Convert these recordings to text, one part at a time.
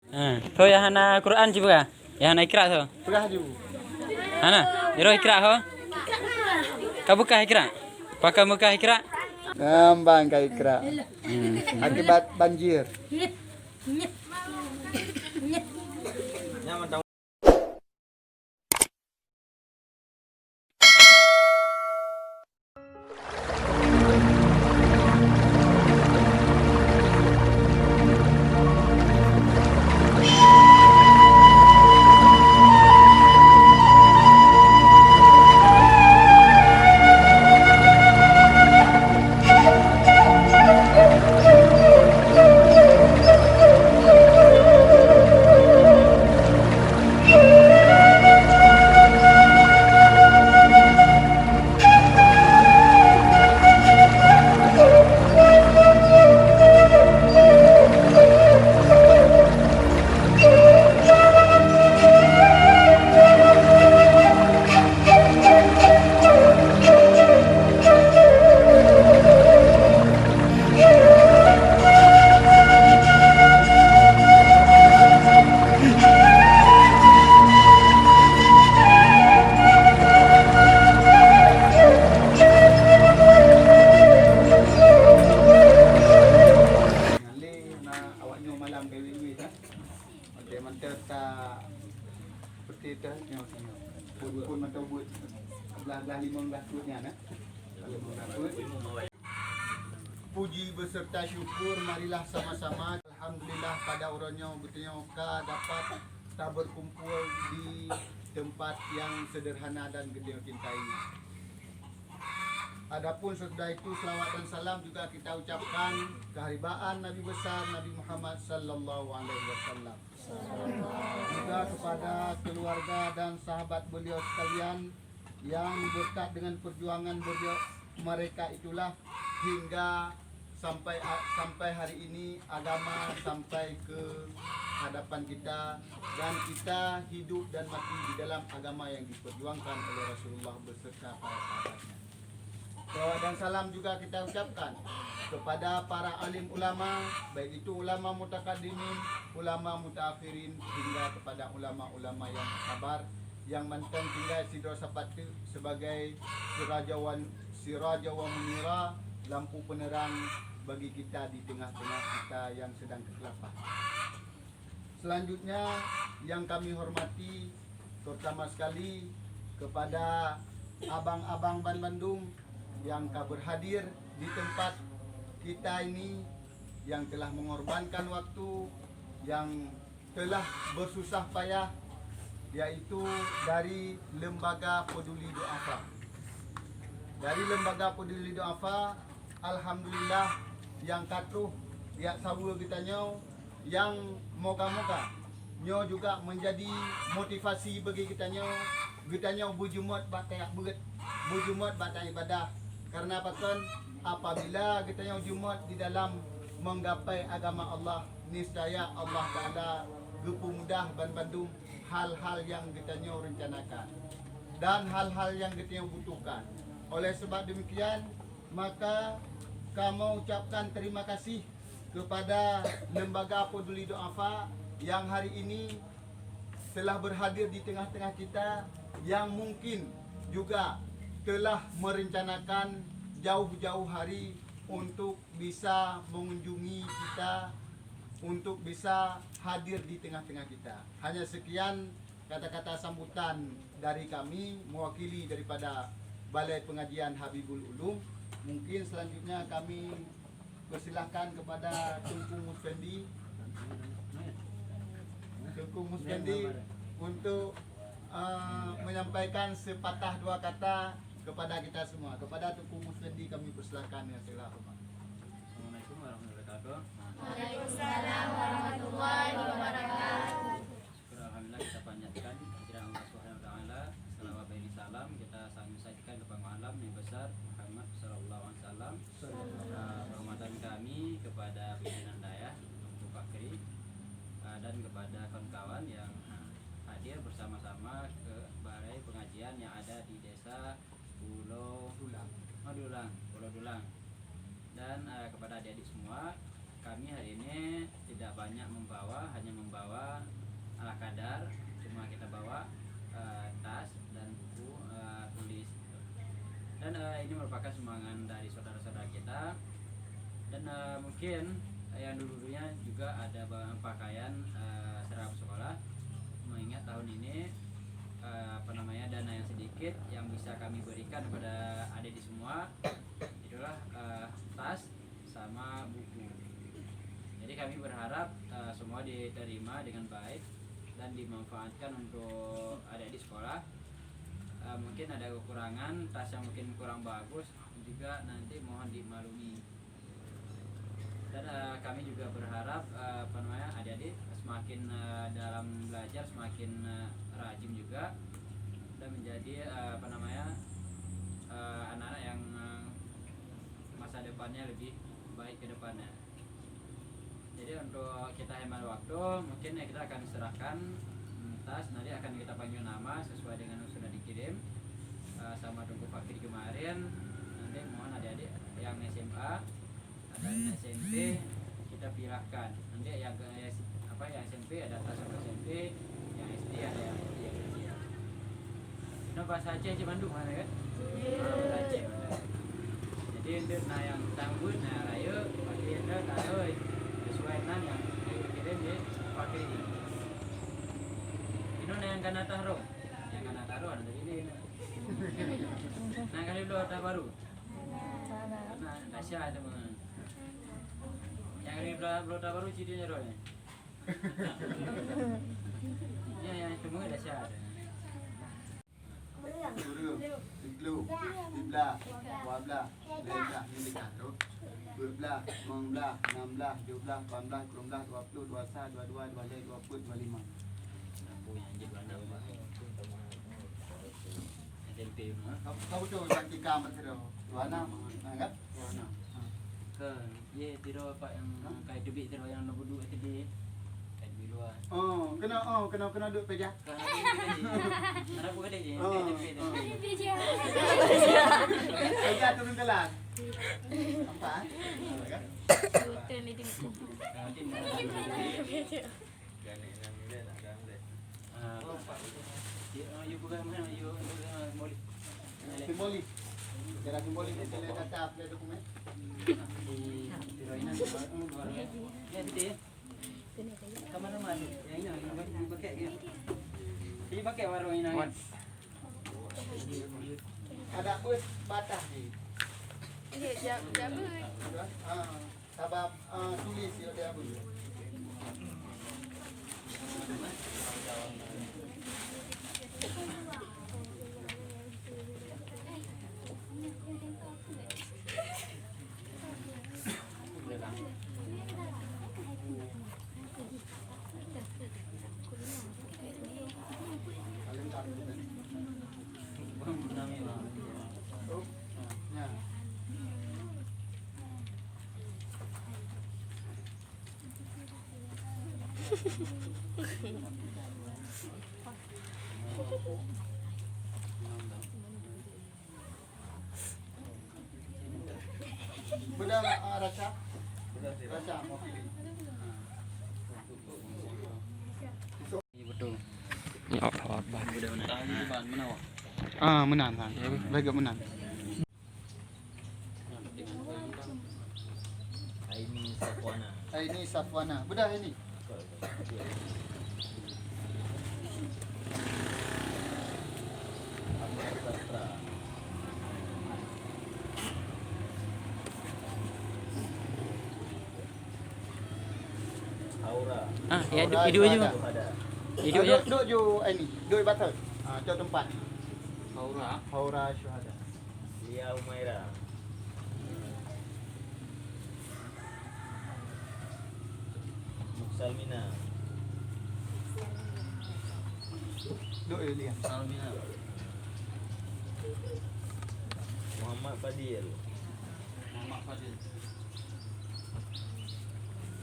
Ho ya hana Quran juga. Ya hana ikra ho. Pegah ju. Hana, iro ikra ho. Kabuka ikra. Pakai muka ikra. Ngambang kai kera. Akibat banjir. Seperti itu pun atau buat belah 15 footnya nah. 15 foot. Puji beserta syukur marilah sama-sama alhamdulillah pada orangnya betulnya dapat kita berkumpul di tempat yang sederhana dan gede kita ini. Adapun setelah itu selawat dan salam juga kita ucapkan keharibaan Nabi besar Nabi Muhammad sallallahu alaihi wasallam. Juga kepada keluarga dan sahabat beliau sekalian yang berkat dengan perjuangan beliau mereka itulah hingga sampai hari ini agama sampai ke hadapan kita dan kita hidup dan mati di dalam agama yang diperjuangkan oleh Rasulullah beserta para sahabatnya. Salawat dan salam juga kita ucapkan kepada para alim ulama, baik itu ulama mutakaddimin, ulama mutaakhirin, hingga kepada ulama-ulama yang sabar yang mantan tinggal sidro sapatu sebagai sirajawan munira, lampu penerang bagi kita di tengah-tengah kita yang sedang kegelapan. Selanjutnya yang kami hormati terutama sekali kepada abang-abang Bandung yang berhadir di tempat kita ini, yang telah mengorbankan waktu, yang telah bersusah payah, yaitu dari Lembaga Peduli Du'afa. Dari Lembaga Peduli Du'afa, alhamdulillah yang katruh ya sawu kita nyo, yang moga-moga nyo juga menjadi motivasi bagi kita nyo bujumut batai bujumut batai ibadah. Karena apabila kita yang Jumat di dalam menggapai agama Allah, niscaya Allah Ta'ala mudah Bandung hal-hal yang kita rencanakan dan hal-hal yang kita butuhkan. Oleh sebab demikian, maka kamu ucapkan terima kasih kepada Lembaga Peduli Du'afa yang hari ini telah berhadir di tengah-tengah kita, yang mungkin juga telah merencanakan jauh-jauh hari untuk bisa mengunjungi kita, untuk bisa hadir di tengah-tengah kita. Hanya sekian kata-kata sambutan dari kami mewakili daripada Balai Pengajian Habibul Ulum. Mungkin selanjutnya kami persilahkan kepada Tunku Muspendi untuk menyampaikan sepatah dua kata kepada kita semua. Kepada Tunku Muspendi kami persilahkan ya, silakan. Assalamualaikum warahmatullahi wabarakatuh. Waalaikumsalam warahmatullahi wabarakatuh. Alhamdulillah kita panjatkan kehadiran Allah Subhanahu wa taala. Salawat dan salam kita sampaikan kepada alam yang besar Muhammad sallallahu alaihi wasallam. Penghormatan kami kepada pimpinan daya Tuan Fakri dan kepada kawan-kawan yang hadir bersama-sama ke balai pengajian yang ada di desa Pulau Dulang. Dan kepada adik-adik semua, kami hari ini tidak banyak membawa, hanya membawa mungkin yang dulunya juga ada pakaian seragam sekolah. Mengingat tahun ini dana yang sedikit yang bisa kami berikan kepada adik semua itulah tas sama buku. Jadi kami berharap semua diterima dengan baik dan dimanfaatkan untuk adik-adik sekolah. Mungkin ada kekurangan, tas yang mungkin kurang bagus juga nanti mohon dimaklumi. Dan kami juga berharap adik-adik semakin dalam belajar semakin rajin juga dan menjadi anak-anak yang masa depannya lebih baik ke depannya. Jadi untuk kita hemat waktu, mungkin kita akan serahkan tas, nanti akan kita panggil nama sesuai dengan yang sudah dikirim sama tunggu fakir kemarin. Nanti mohon adik-adik yang SMA dan SMP kita pilahkan. Nanti yang SMP ada tas untuk SMP, yang SD ada yang SD. Ini bahasa Aceh Bandung mana kan? Bahasa Aceh. Jadi untuk yang tanggut, raya, pasti ada tahu sesuai yang dikirim di fakir ini. Ini yang kana taruh, ada ini. Nah kali dulu ada baru. Nah dahsyat teman. Yang ini belum baru cirinya roh. Ya yang semua dahsyat. Guru, Iglu, Ibla, Wabla, Lebla, Milikat tu. 12, 19, 16, 17, 18, 19, 20, 21, 22, 23, 24, 25. SMP Kau tu yang tiga macam tu. 26, kan? 26. Kan, ye tiro pak yang kai debit tiro yang nombor 2 tadi. Kai debit luar. Kena duduk peja. Kan anak bukan dia. Debit. Peja turun kelas. Apa? Kan? Simbolik. Cara simbolik itu le kata apa dokumen? Ya betul. Kameraman yang ini pakai dia. Ini pakai warung ini. Ada bus batah ni. Sabab tulis dia apa? Benda rasa? Rasa mau pilih. Betul. Ya Allah, Udah menang. Menang kan. Lega menang. Ini Safwana. Bedah ini. Ya video aja. Video aja. Duduk je ini. Duduk batal. Jauh tempat. Haura Syuhada. Lia Umaira. Muksalmina. Duduk lihat. Salmina. Muhammad Fadil.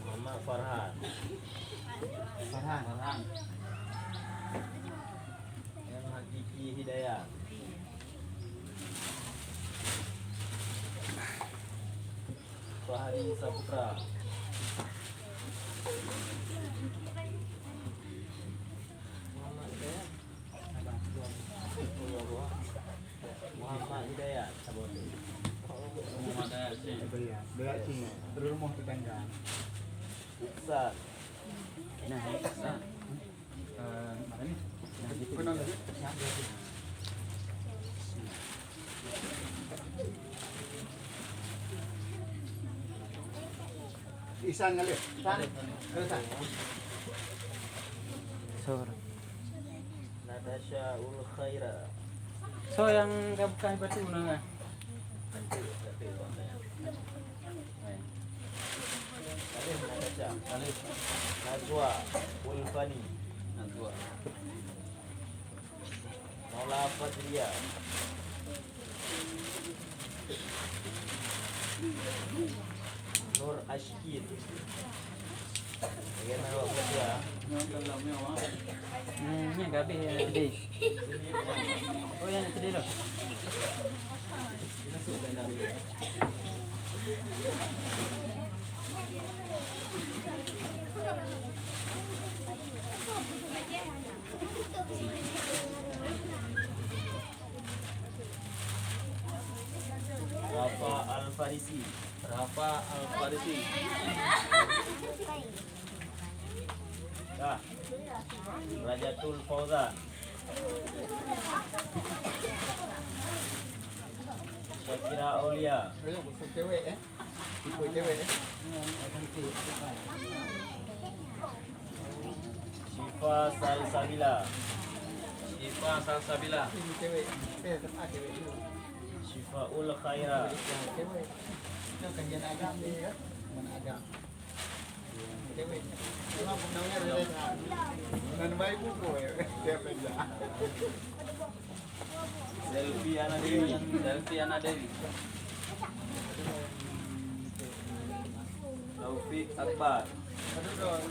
Muhammad Farhan. Farhan. Yang Hakiki Hidayat. Fahri Saputra. Muhammad Hidayat. Muhammad Hidayat. Berat sini. Rumah tetangga. Iksan. Nah, nah. Mana ni? Nah, gitu. Pernah lagi? Isan ngalir. San. San. So, Natasha ul Khaira. so yang kabuka batu na. Alif Natasha. Alif. Najwa ul Fani. Najwa. Maula Fadriya. Nur Ashkin. Bagaimana awak kerja? Ni gabi di. Oh, yang tadi lo. Rafa Al-Farisi. Rafa Al-Farisi. Dah. Rajatul Fauzan. Syakira Aulia. Ayo, busuk cewek Tipe cewek Syifa Salsabila. Ifa Salsabila. Ini cewek. Tempat cewek dulu. Syifaul Khaira. Cewek. Itu kajian agam dia ya. Mana agam. Cewek. Cuma pengetahuannya ada. Dan baik buku ya. Dia beda. Selvi Anadewi. Delvi Anadewi. Taufik Akbar. Aduh dong.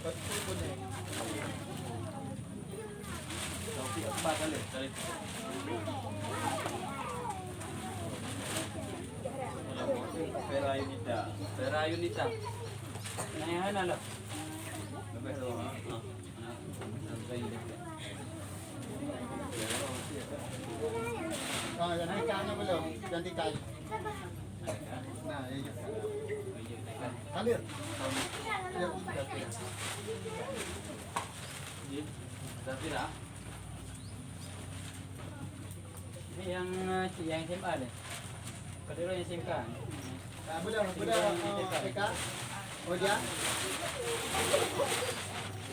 Betul pun ya. Taufik Akbar kali. Vera Yunita. Vera Yunita. Nah, yang mana lo? Lebih tu. Oh, yang nikahnya belum. Ganti kain. Nah, ya. Kalir. Ya, Zafira. Ini yang SMA deh. Kalau yang SMK. budak PK. Oh dia.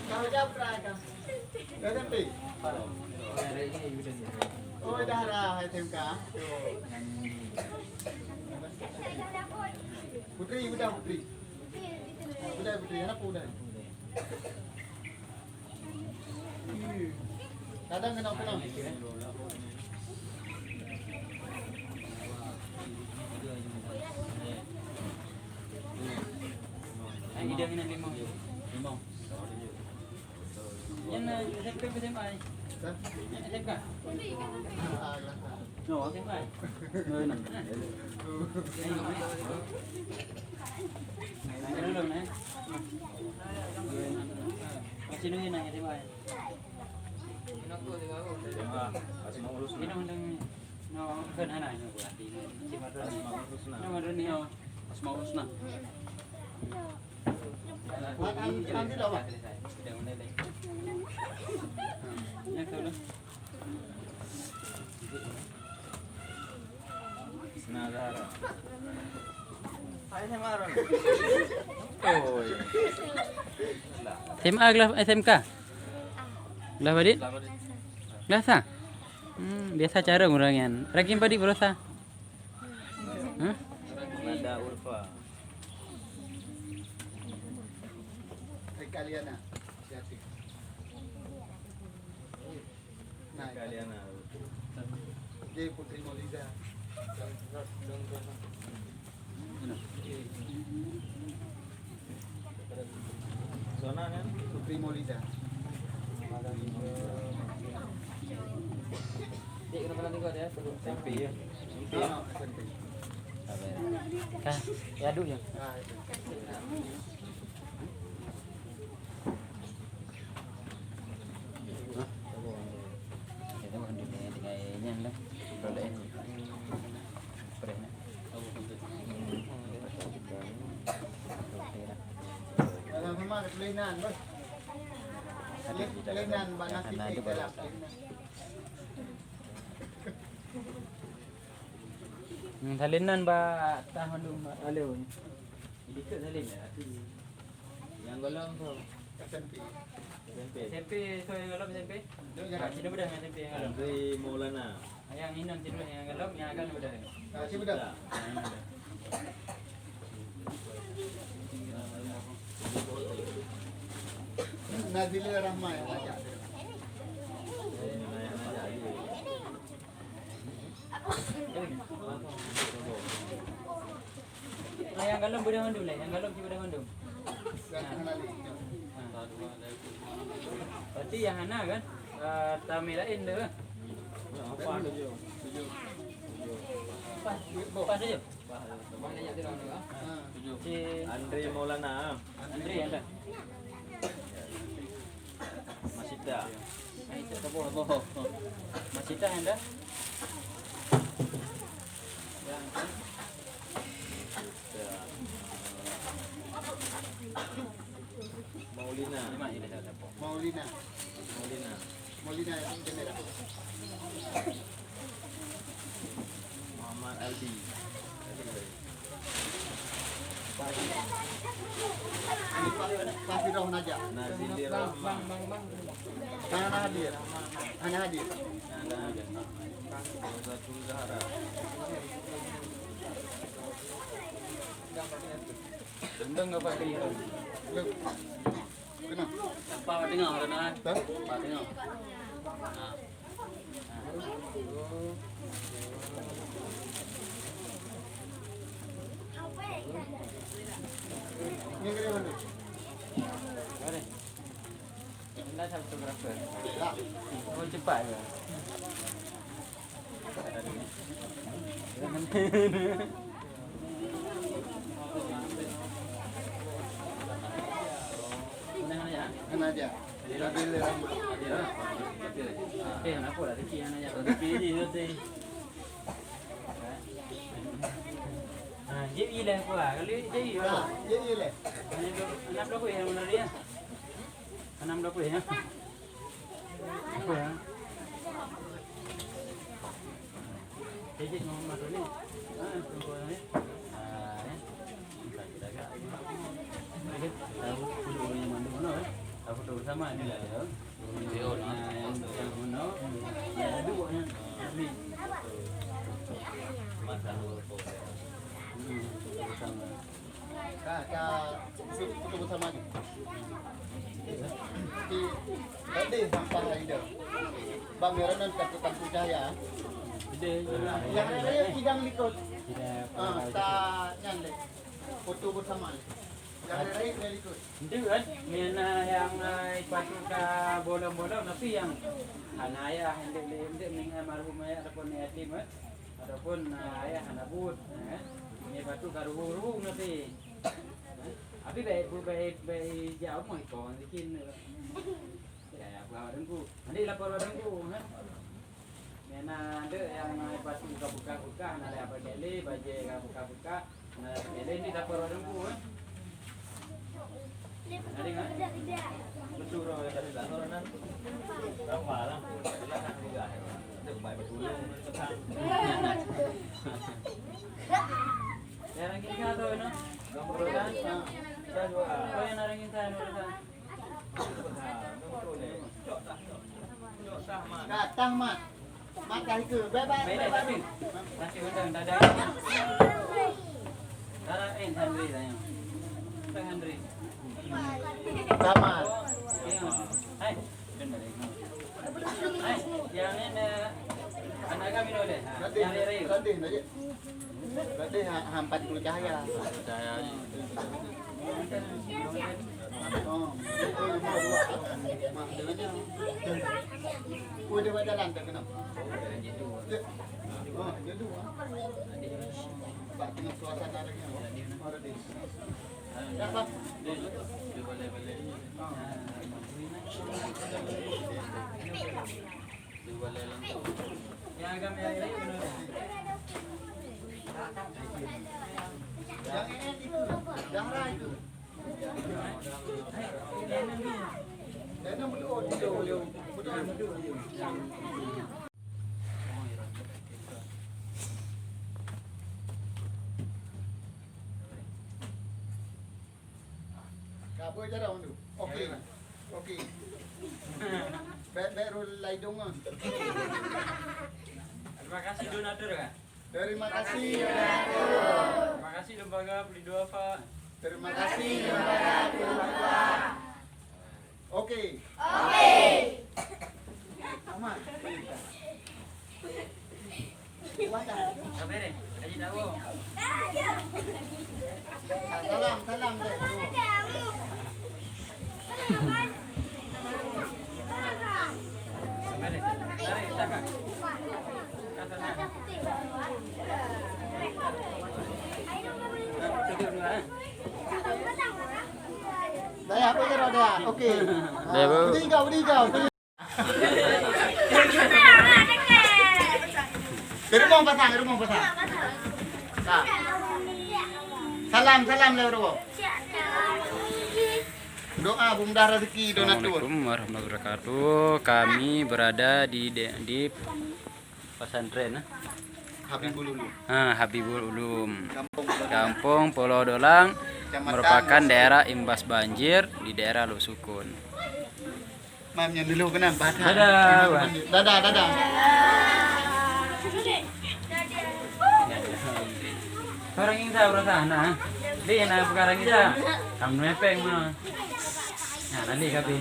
Kau jawab kan? Dah sampai. Oh dah lah SMK. Putri, budak Putri. Budak Putri, anak budak. Kadang kena pulang. Yang dia minat limau. Limau. Yang SMK SMA. Yang SMK. No, SMK. Người nằm. Cái đó luôn nè. Masih nungguin nang SMK. Ini undang no kan anak ni berarti si Madron ni. No Madron ni oh Asmaul Husna. Ambil dah Pak. Sudah mulai lagi. yang tu lah. Nazara. Ayah marah. Oh. SMA kelas SMK. Kelas Badit? Selamat. Kelas ah? Biasa cara ngurangan. Ranking Badit berapa? Nada Ulfa. Kalian nak. Siapa? Nah, Kalian dia Putri Moliza. Sona kan? Putri Moliza. Dik kenapa nanti kau dia? SMP ya. Ah, SMP. Kah? Ya aduh ya. Ah, itu. Kita mau di tinggalnya lah. Boleh. Boleh. Lenan, bos. Lenan mana kita galak. Thalinan ba tahan dum aleu. Dikit thalin ya. Yang golong tu. SMP. SMP so yang galom SMP. Itu jangan. Sino bedah SMP yang galom. Andri Maulana. Yang inon sino yang galom yang akan bedah. Si bedah. Nazil Rahma yang ajak. Yang galom bedah mandum lah. Yang galom si bedah mandum. Jangan lagi. Berarti yang Hana kan tamirain tu. Apa tu je? Pas saja. Si Andri Maulana. Andri ada. Masita. Itu boh. Masita ada. Maulina. Maulina. Maulina. Maulina yang kamera. Muhammad Aldi. Pasti dah aja. Nazili Rahma. Mana hadir? Ana hadir. Ada. Rosatul Zahra. Undang apa dia? Kenapa? Apa tengah kena? Tak? Apa tengah? Ini kena mana? Boleh. Anda satu fotografer. Tak. Oh cepat ke? Ana aja. Nazil Rahma. Kenapa lah rezeki yang nak rezeki je tu. Jadi lah apa? Kalau jadi Ah, ye le. anak berapa yang benar dia? 6 berapa ya? Apa ya? Jadi Muhammad ni. Perempuan ni. Tahu dulu yang mana eh? Aku tahu sama dia lah. Dia yang mana? Ya dua ni. Ni. Masa Sama. Foto bersama ni. Di sampai ida. Bang Meranan katakan Cahaya. Dia Yang saya sidang likut. tidak Tak nyandek. Foto bersama ni. Yang lain dia likut. itu kan mina yang ipatu ka bolong-bolong tapi yang anaya hendak ning almarhum ayah ataupun yatim ataupun ayah anabut ini patu ka ruhung nanti tapi baik jauh mau ikon bikin ya bawa dengku nanti lapor dengku kan mina ada yang patu buka-buka ada apa kali baje buka-buka nah kali ini lapor dengku kan ada kan? betul orang tadi tak tahu nan. Berapa lah? Silakan juga. Ada baik betul sekarang. Ya lagi ka to no. Gambar kan. Sa dua. Kau yang narangin tayo no sa. Datang mat. Mat kali ke. Bye-bye. Bye tapi. Masih undang dadah. Dara Henry tanya. Tang Henry. Selamat. Hai. Benar ini. Hai, yang ini anak kami dole. Yang Rey. Radin aja. Radin hampat dulu Cahaya. Saya Oh. Udah berjalan tak kenapa? Oh, jadi Pak tengah suasana lagi. Oh, Radin. Ya, Pak. Yang agam yang Rey benar. Yang ini itu, darah itu. Apa aja dah tu? Okey. Okey. Baik roll laidung ah. Terima kasih donatur kan. Terima kasih. Terima kasih lembaga pelindung apa. Terima kasih lembaga Purwatua. Okey. Aman. Sabar deh, aji tahu. Salam deh. Sabar deh. Tarik cakap. Katanya. Duduk dulu ah. Dah apa je dah? Okey. Dah, Bu. Berdiri kau. Rumah pasang. Tak. Salam le bro. Doa bunda rezeki donatur. Assalamualaikum warahmatullahi wabarakatuh. Kami berada di pesantren Habibul Ulum. Habibul Ulum, Kampung Kampung Pulau Dolang, Kecamatan merupakan Lusukun. daerah imbas banjir di daerah Lusukun. Mamnya dulu kena batas. Dadah. Dadah. Orang ini saya berasa nah. Dia nak sekarang kita. Kamu mepeng mana? Nah, nanti kapi.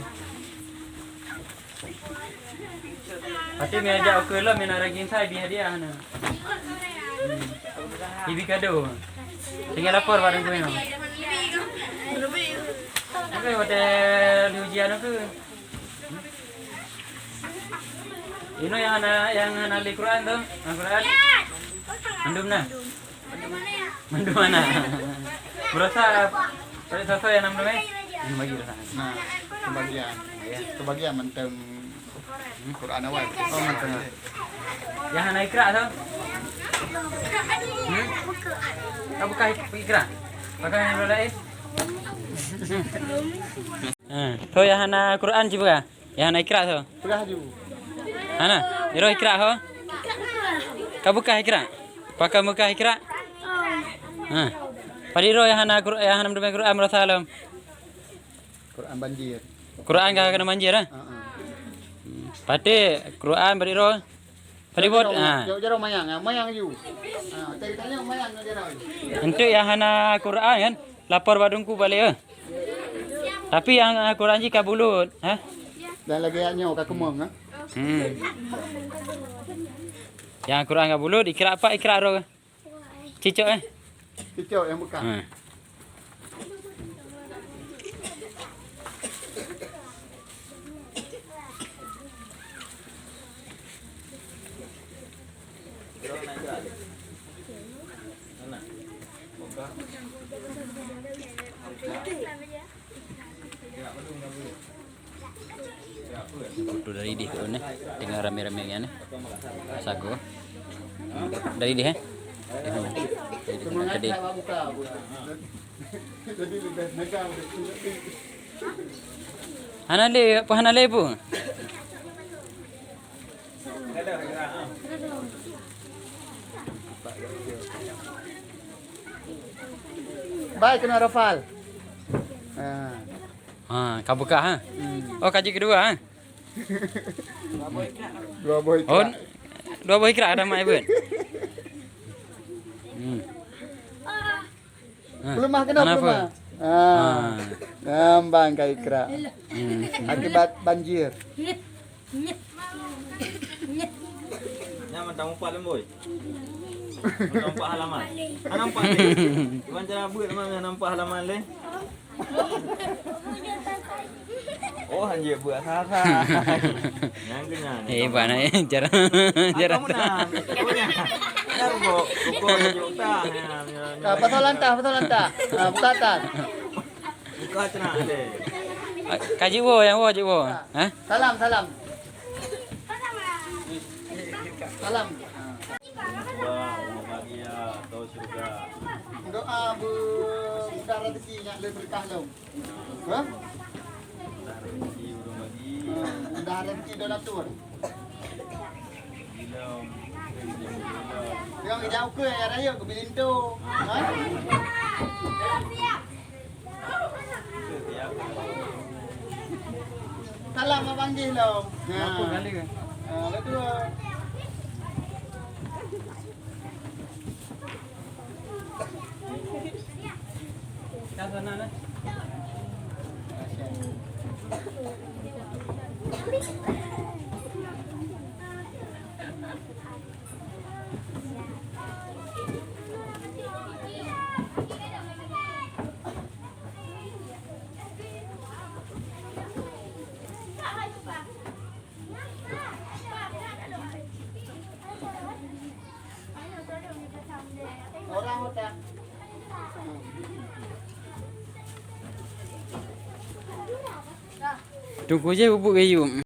Pasti meja okey lah mina raging saya dia nah. Ibi kado. Tinggal lapor pada gue no. Oke, hotel di ujian aku. Ini yang anak di Quran tuh, Al-Quran. Mandum nah. Mandum mana? Berasa pada sesuai yang namanya. Ini bagi rasa. Nah, kebagian mentem Quran awal. Oh, mantap. Yang anak ikra tuh. Kau buka ikra. Pakai yang lain. Tuh yang anak Quran juga. Yang anak ikra tuh. Sudah ju. Ana, iro ikra ho. Kau buka ikra. Pakai muka ikra. Padiro yang anak Quran merasa alam. Quran banjir. Quran kah kena banjir ah? Pati Quran padiro. Padi bot Jauh mayang ju. Ceritanya mayang jauh. Untuk yang anak Quran kan lapor badungku balik Tapi yang Quran ji kabulut, ha? Dan lagi nyaw ka kumong ha. Yang Quran kabulut ikra apa ikra ro. Cicok Cicok yang buka. Foto dari dia tu ni, tengah rame-rame kan ni. Sago. Dari dia. Tadi. Buka. Jadi dah negang. Hanale pu. Baik kena Rafal. Kau buka ha. Oh, kaji kedua ha. Dua boy. Oh, dua buah ikra ada mai bun. Belum mah kena belum mah. Ngambang kai ikra. Akibat banjir. Nyaman tamu pak lemboy. Nampak halaman. Nampak le. Cuman cara buat mana nampak halaman le. Oh hanya buat sasa. Yang kenyang. Bana cara. Kamu nak. Nak buku juta. Betul lantah. Betatan. Buka cenah le. Kaji wo yang wo je wo. Ha? Salam. Salam. Bahagia atau surga. Doa bu udah rezeki yang lebih berkah lo. Hah? Tak rezeki belum lagi. Udah rezeki donatur. Belum. Yang jauh ke ya raya ke Bilinto. Hah? Setiap Salam abang je lo. Apa kali kan? Betul. Kat sana lah. Orang hotel. Tunggu je bubuk kayu.